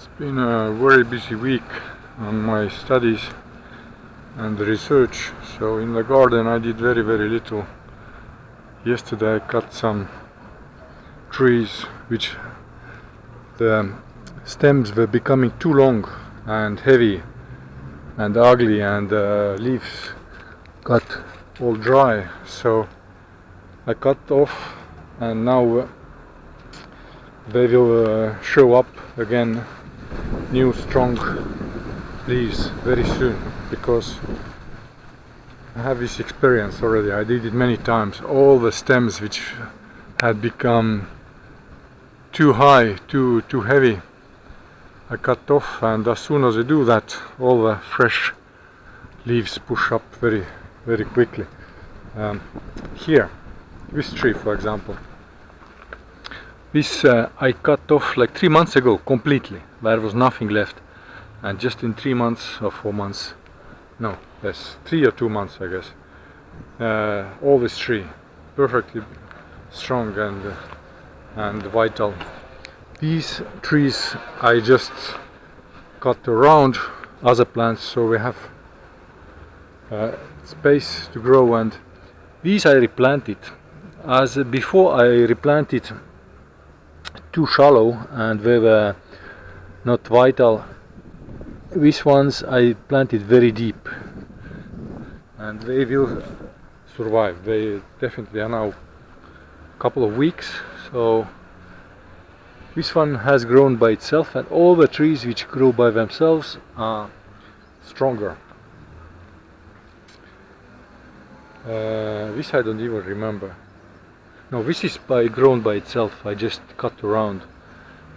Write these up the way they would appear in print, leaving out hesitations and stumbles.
It's been a very busy week on my studies and research, so in the garden I did very little. Yesterday I cut some trees which the stems were becoming too long and heavy and ugly, and the leaves got all dry, so I cut off, and now they will show up again new strong leaves very soon, because I have this experience already. I did it many times. All the stems which had become too high, too heavy, I cut off, and as soon as I do that, all the fresh leaves push up very quickly. Here, this tree for example, this I cut off like 3 months ago completely. There was nothing left, and just in 3 months or 4 months, no, yes, 3 or 2 months I guess, all this tree perfectly strong and vital. These trees I just cut around other plants, so we have space to grow, and these I replanted. As before I replanted too shallow and they were not vital. These ones I planted very deep, and they will survive. They definitely are now a couple of weeks, so this one has grown by itself, and all the trees which grow by themselves are stronger. This I don't even remember. No, this is grown by itself. I just cut around.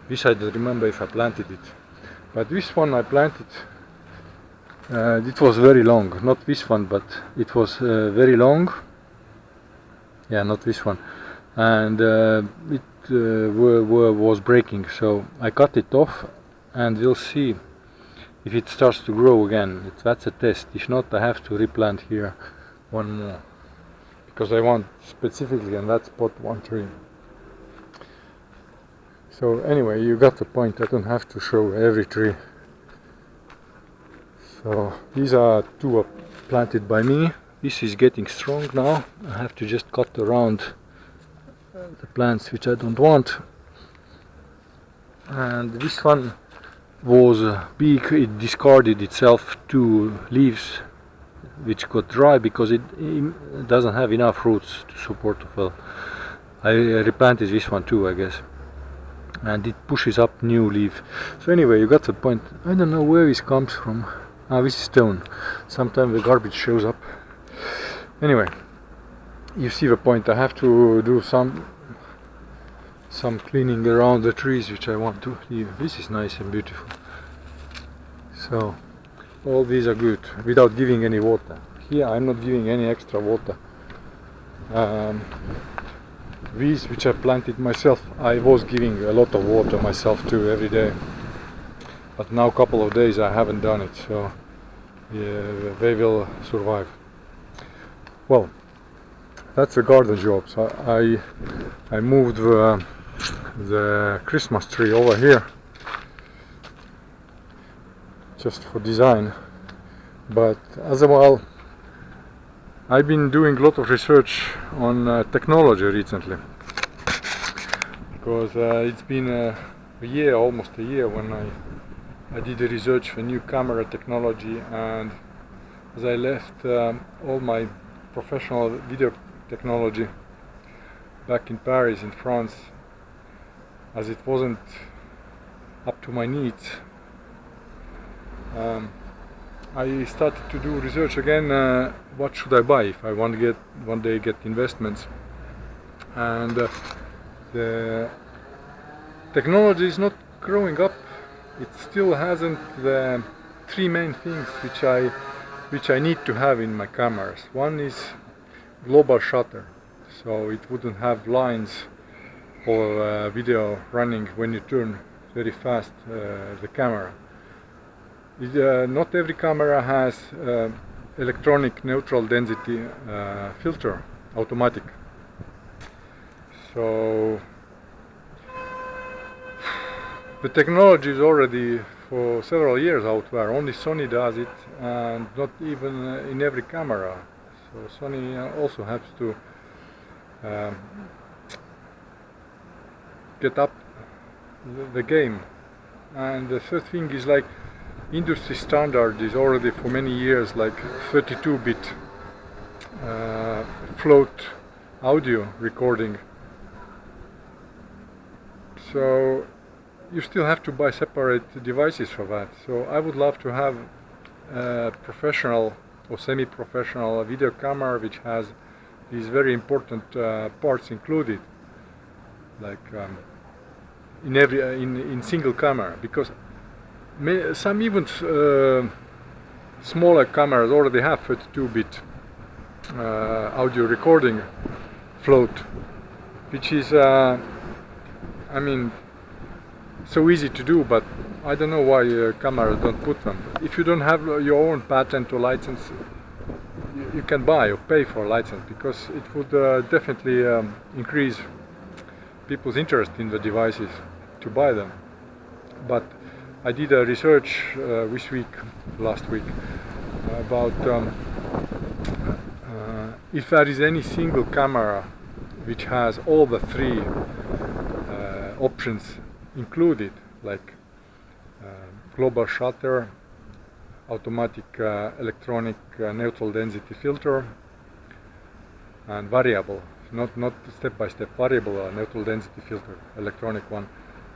This I don't remember if I planted it. But this one I planted, it was very long. Not this one, but it was very long. Yeah, not this one. And it was breaking, so I cut it off, and we'll see if it starts to grow again. That's a test. If not, I have to replant here one more, because I want specifically on that spot one tree. So anyway, you got the point. I don't have to show every tree. So these are two planted by me. This is getting strong now. I have to just cut around the plants which I don't want. And this one was big. It discarded itself 2 leaves which got dry because it doesn't have enough roots to support well. I replanted this one too, I guess, and it pushes up new leaf. So anyway, you got the point. I don't know where this comes from. This is stone. Sometimes the garbage shows up. Anyway, you see the point. I have to do some cleaning around the trees which I want to leave. This is nice and beautiful. So all these are good without giving any water. Here I'm not giving any extra water. These which I planted myself, I was giving a lot of water myself too every day. But now a couple of days I haven't done it, so yeah, they will survive. Well, that's a garden job. So I moved the Christmas tree over here just for design, but as well I've been doing a lot of research on technology recently, because it's been a year, almost a year, when I did the research for new camera technology, and as I left all my professional video technology back in Paris, in France, as it wasn't up to my needs, I started to do research again. What should I buy if I want to one day get investments? And the technology is not growing up. It still hasn't the 3 main things which I need to have in my cameras. One is global shutter, so it wouldn't have lines or video running when you turn very fast the camera. Not every camera has electronic neutral density filter, automatic. So The technology is already for several years out there. Only Sony does it, and not even in every camera. So Sony also has to get up the game. And the third thing is, like, industry standard is already for many years like 32-bit float audio recording. So you still have to buy separate devices for that. So I would love to have a professional or semi-professional video camera which has these very important parts included, like in single camera, because some even smaller cameras already have 32-bit audio recording float, which is I mean, so easy to do, but I don't know why cameras don't put them. If you don't have your own patent or license, you can buy or pay for a license, because it would definitely increase people's interest in the devices to buy them. But I did a research last week, about if there is any single camera which has all the three options included, like global shutter, automatic electronic neutral density filter, and variable, not step-by-step, variable neutral density filter, electronic one,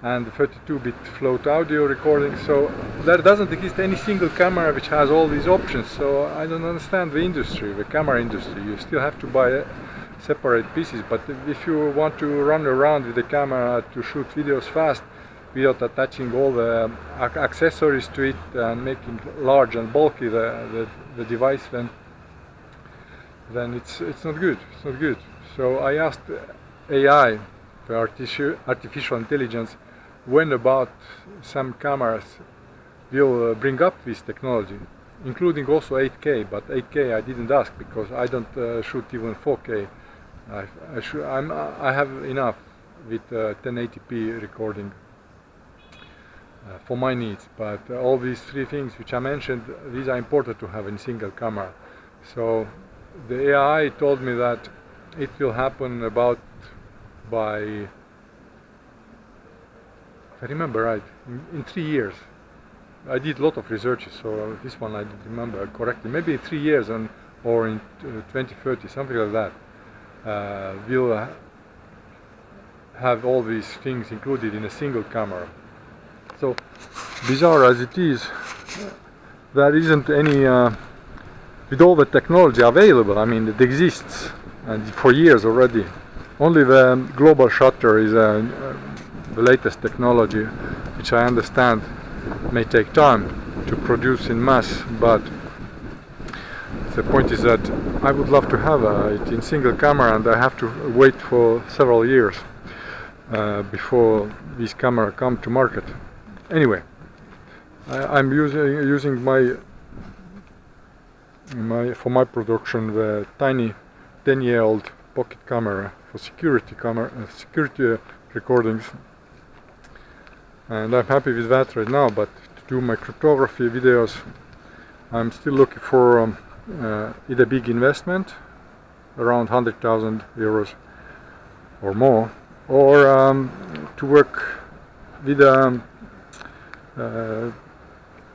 and 32-bit float audio recording. So there doesn't exist any single camera which has all these options. So I don't understand the industry, the camera industry. You still have to buy separate pieces, but if you want to run around with the camera to shoot videos fast without attaching all the accessories to it and making large and bulky the device, then it's not good. It's not good. So I asked AI, the artificial intelligence, when about some cameras will bring up this technology, including also 8K. But 8K I didn't ask, because I don't shoot even 4K. I have enough with 1080p recording for my needs, but all these three things which I mentioned, these are important to have in single camera. So the AI told me that it will happen about by, if I remember right, in 3 years. I did a lot of researches, so this one I didn't remember correctly. Maybe in 3 years, or in 2030, something like that. We'll have all these things included in a single camera. So bizarre as it is, there isn't any, with all the technology available, I mean, it exists and for years already. Only the global shutter is the latest technology, which I understand may take time to produce in mass, but the point is that I would love to have it in single camera, and I have to wait for several years before this camera come to market. Anyway, I'm using for my production the tiny 10-year-old pocket camera for security recordings, and I'm happy with that right now. But to do my cryptography videos, I'm still looking for either big investment, around 100,000 euros or more, or to work with a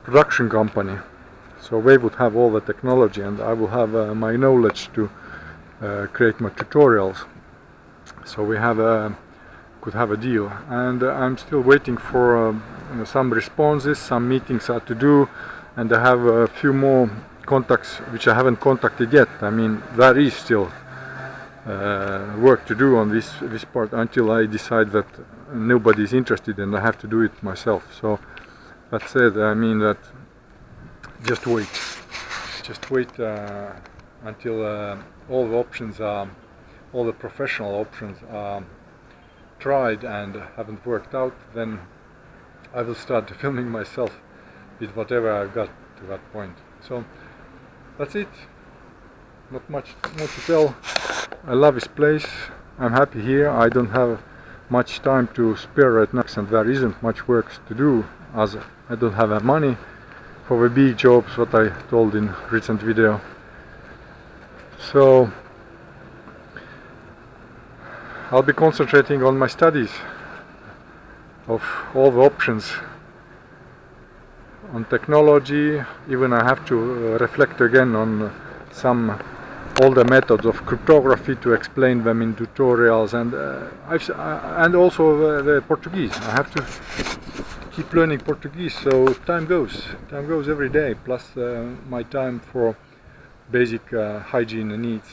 production company. So they would have all the technology, and I will have my knowledge to create my tutorials. So we could have a deal, and I'm still waiting for some responses. Some meetings are to do, and I have a few more contacts which I haven't contacted yet. I mean, there is still work to do on this part until I decide that nobody is interested and I have to do it myself. So that said, I mean that just wait until all the options are, all the professional options are tried and haven't worked out. Then I will start filming myself with whatever I've got to that point. So that's it. Not much more to tell. I love this place. I'm happy here. I don't have much time to spare right now, and there isn't much work to do as I don't have money for the big jobs, what I told in recent video. So I'll be concentrating on my studies of all the options on technology. Even I have to reflect again on some older methods of cryptography to explain them in tutorials, and also the Portuguese. I have to keep learning Portuguese, so time goes every day, plus my time for basic hygiene needs,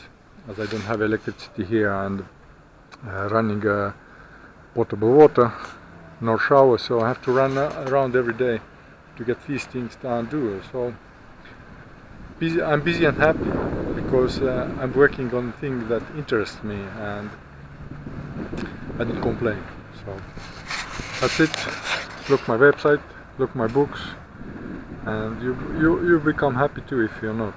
as I don't have electricity here, and running potable water, nor shower, so I have to run around every day to get these things done. So I'm busy and happy because I'm working on things that interest me, and I don't complain. So that's it. Look my website, look my books, and you become happy too if you're not.